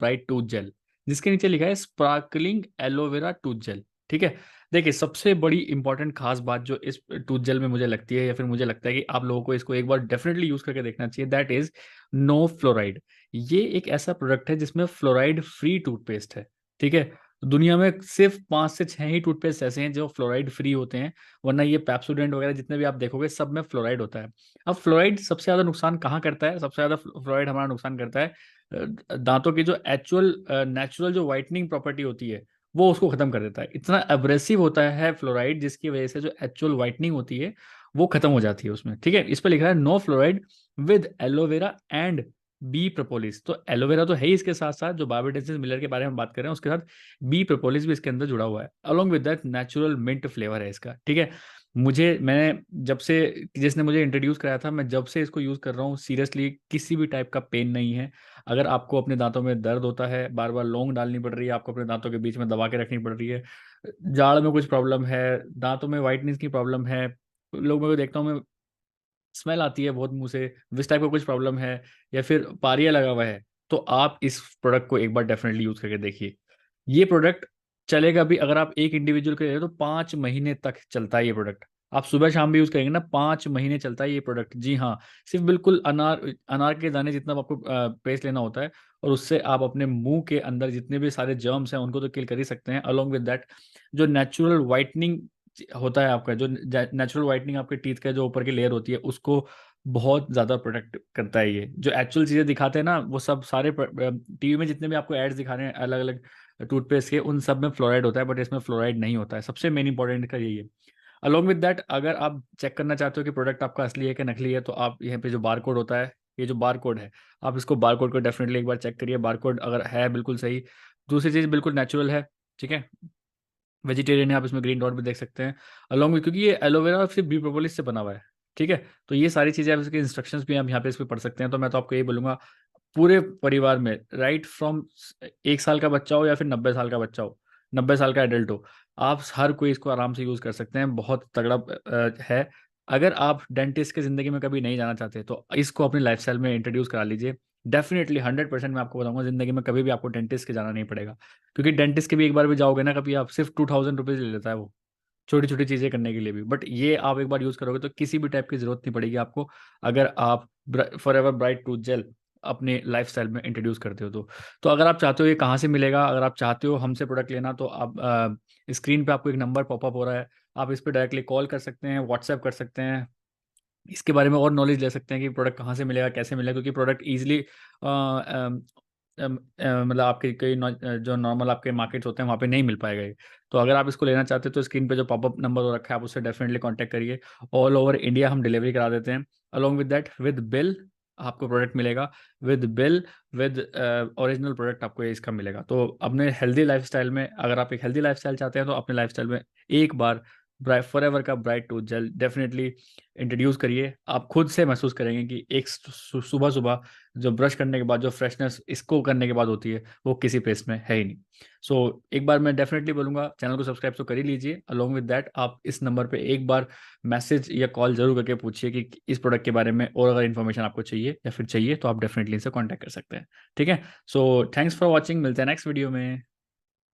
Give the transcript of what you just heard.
Bright tooth jail, जिसके नीचे लिखा है स्पार्कलिंग एलोवेरा टूथ जेल। ठीक है, देखिए सबसे बड़ी इंपॉर्टेंट खास बात जो इस टूथ जेल में मुझे लगती है, या फिर मुझे लगता है कि आप लोगों को इसको एक बार डेफिनेटली यूज करके देखना चाहिए, दैट इज नो फ्लोराइड। ये एक ऐसा प्रोडक्ट है जिसमें फ्लोराइड फ्री टूथपेस्ट है। ठीक है, दुनिया में सिर्फ 5 से 6 ही टूथपेस्ट ऐसे हैं जो फ्लोराइड फ्री होते हैं, वरना ये पेप्सोडेंट वगैरह जितने भी आप देखोगे सब में फ्लोराइड होता है। अब फ्लोराइड सबसे ज्यादा नुकसान कहाँ करता है? सबसे ज्यादा फ्लोराइड हमारा नुकसान करता है दांतों की जो एक्चुअल नेचुरल जो वाइटनिंग प्रॉपर्टी होती है, वो उसको खत्म कर देता है। इतना अब्रेसिव होता है फ्लोराइड, जिसकी वजह से जो एक्चुअल वाइटनिंग होती है वो खत्म हो जाती है उसमें। ठीक है, इस पर लिखा है no fluoride with aloe vera and bee propolis. तो एलोवेरा तो है ही, इसके साथ साथ जो बायोडेंसिस मिलर के बारे में बात कर रहे हैं उसके साथ बी प्रोपोलिस भी इसके अंदर जुड़ा हुआ है, along with that natural mint flavour है इसका। ठीक है, मैंने जब से, जिसने मुझे इंट्रोड्यूस कराया था, मैं जब से इसको यूज़ कर रहा हूँ, सीरियसली किसी भी टाइप का पेन नहीं है। अगर आपको अपने दांतों में दर्द होता है, बार बार लौंग डालनी पड़ रही है, आपको अपने दांतों के बीच में दबा के रखनी पड़ रही है, जाड़ में कुछ प्रॉब्लम है, दांतों में वाइटनेस की प्रॉब्लम है, लोग मेरे को देखता हूँ मैं, स्मेल आती है बहुत मुंह से, इस टाइप का कुछ प्रॉब्लम है, या फिर पारिया लगा हुआ है, तो आप इस प्रोडक्ट को एक बार डेफिनेटली यूज करके देखिए। ये प्रोडक्ट चलेगा भी, अगर आप एक इंडिविजुअल के ले रहे हो तो 5 महीने तक चलता है ये प्रोडक्ट। आप सुबह शाम भी यूज करेंगे ना, 5 महीने चलता है ये प्रोडक्ट। जी हाँ, सिर्फ बिल्कुल अनार अनार के दाने जितना आपको पेस्ट लेना होता है, और उससे आप अपने मुंह के अंदर जितने भी सारे जर्म्स हैं उनको तो किल कर ही सकते हैं, अलोंग विद दैट जो नेचुरल वाइटनिंग होता है आपका, जो नेचुरल वाइटनिंग आपके टीथ का जो ऊपर की लेयर होती है उसको बहुत ज्यादा प्रोटेक्ट करता है। ये जो एक्चुअल चीजें दिखाते हैं ना, वो सब सारे टीवी में जितने भी आपको एड्स दिखा रहे हैं अलग अलग टूथपेस्ट के, उन सब में फ्लोराइड होता है, बट इसमें फ्लोराइड नहीं होता है। सबसे मेन इंपॉर्टेंट का यही है। अलोंग विद दैट, अगर आप चेक करना चाहते हो कि प्रोडक्ट आपका असली है कि नकली है, तो आप यहाँ पे जो बार कोड होता है, ये जो बार कोड है, आप इसको बार कोड को डेफिनेटली एक बार चेक करिए। बार कोड अगर है बिल्कुल सही, दूसरी चीज बिल्कुल नेचुरल है, ठीक है, वेजिटेरियन है, आप इसमें ग्रीन डॉट भी देख सकते हैं अलॉन्ग विद, क्योंकि ये एलोवेरा सिर्फ बी प्रोपोलिस से बना हुआ है। ठीक है, तो ये सारी चीज़ें आप इसके इंस्ट्रक्शंस भी आप यहाँ पे इस पे पढ़ सकते हैं। तो मैं तो आपको यही बोलूंगा, पूरे परिवार में, राइट फ्रॉम 1 साल का बच्चा हो या फिर 90 साल का बच्चा हो, 90 साल का एडल्ट हो, आप हर कोई इसको आराम से यूज़ कर सकते हैं। बहुत तगड़ा है। अगर आप डेंटिस्ट के ज़िंदगी में कभी नहीं जाना चाहते तो इसको अपनी लाइफस्टाइल में इंट्रोड्यूस करा लीजिए। डेफिनेटली 100% मैं आपको बताऊंगा, ज़िंदगी में कभी भी आपको डेंटिस्ट के जाना नहीं पड़ेगा, क्योंकि डेंटिस्ट के भी एक बार भी जाओगे ना कभी, आप सिर्फ 2000 रुपीज़ ले लेता है वो, छोटी छोटी चीज़ें करने के लिए भी। बट ये आप एक बार यूज़ करोगे तो किसी भी टाइप की ज़रूरत नहीं पड़ेगी आपको, अगर आप forever bright tooth gel अपने लाइफस्टाइल में इंट्रोड्यूस करते हो तो अगर आप चाहते हो ये कहाँ से मिलेगा, अगर आप चाहते हो हमसे प्रोडक्ट लेना, तो आप स्क्रीन पे आपको एक नंबर पॉपअप हो रहा है, आप इस पर डायरेक्टली कॉल कर सकते हैं, व्हाट्सएप कर सकते हैं, इसके बारे में और नॉलेज ले सकते हैं कि प्रोडक्ट कहाँ से मिलेगा, कैसे मिलेगा, क्योंकि प्रोडक्ट ईजिली मतलब आपके कई जो नॉर्मल आपके मार्केट्स होते हैं वहाँ पे नहीं मिल पाएगा ये। तो अगर आप इसको लेना चाहते हो तो स्क्रीन पे जो पॉपअप नंबर हो रखा है आप उससे डेफिनेटली कांटेक्ट करिए। ऑल ओवर इंडिया हम डिलीवरी करा देते हैं। Along with that with bill आपको प्रोडक्ट मिलेगा, with bill, with original product आपको ये इसका मिलेगा। तो अपने हेल्दी लाइफस्टाइल में, अगर आप एक हेल्दी लाइफस्टाइल चाहते हैं तो अपने लाइफस्टाइल में एक बार फॉर एवर का bright tooth gel definitely introduce करिए। आप खुद से महसूस करेंगे कि एक सुबह सुबह जो ब्रश करने के बाद जो फ्रेशनेस इसको करने के बाद होती है वो किसी पेस्ट में है ही नहीं। सो एक बार मैं डेफिनेटली बोलूँगा चैनल को सब्सक्राइब तो कर ही लीजिए। अलोंग विद दैट आप इस नंबर पे एक बार मैसेज या कॉल जरूर करके पूछिए कि इस प्रोडक्ट के बारे में और अगर इन्फॉर्मेशन आपको चाहिए या फिर चाहिए तो आप डेफिनेटली इनसे कॉन्टैक्ट कर सकते हैं। ठीक है, सो थैंक्स फॉर वॉचिंग, मिलते हैं नेक्स्ट वीडियो में।